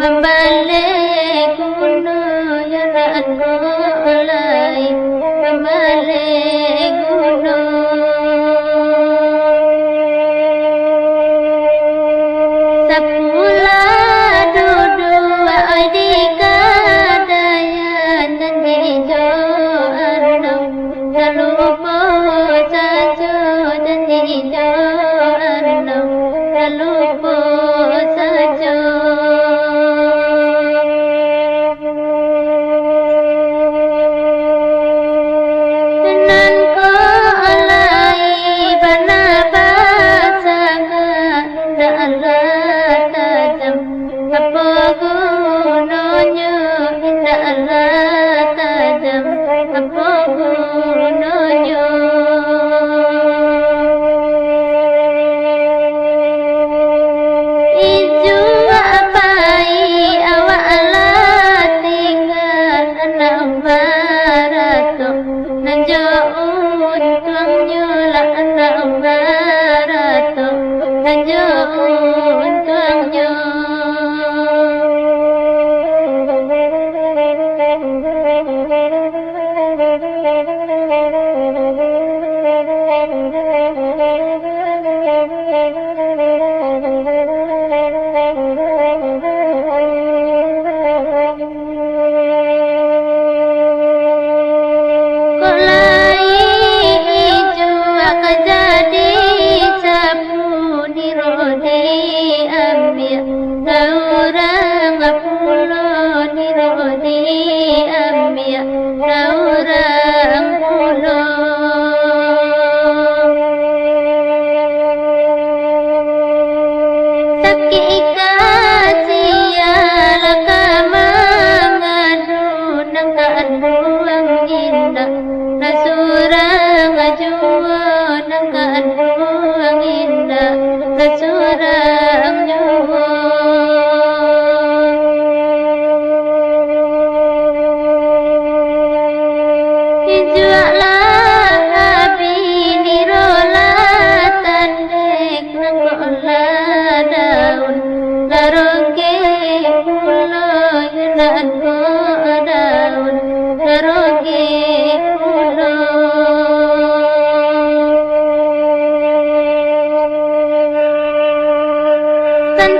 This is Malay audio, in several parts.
Membalik gunung yang aku oleh, membalik gunung. Sepuluh duduk di kadayan dan hijau andong, terlupa saja dan hijau andong, terlupa saja.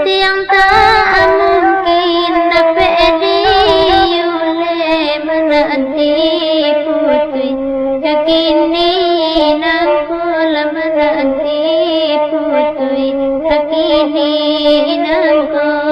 Yang tak mungkin dapat diulih menanti putri, yakini nangkul menanti putri, yakini nangkul.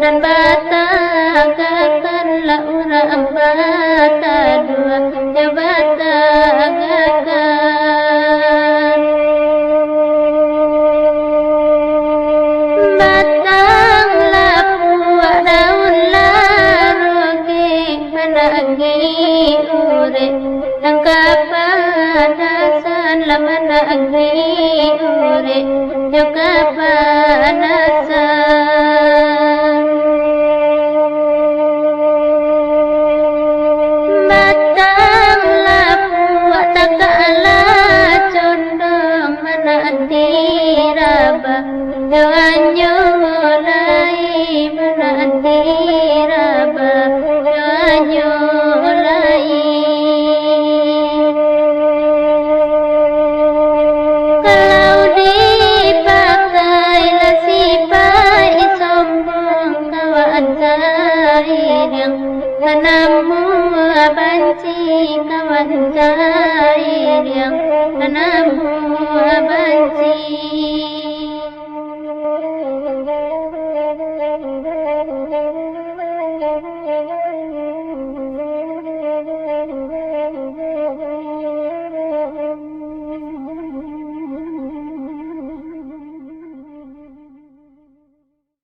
Dan batagakanlah urang bata dua, ya batagakan. Batanglah puak daun laroge, menangi urek, dan kapanasanlah menangi urek, ya kapanasan. Jangan nyulai menanti raba, jangan nyulai. Kalau dipakai lah sifat buah banci kawan cari yang kena buah banci.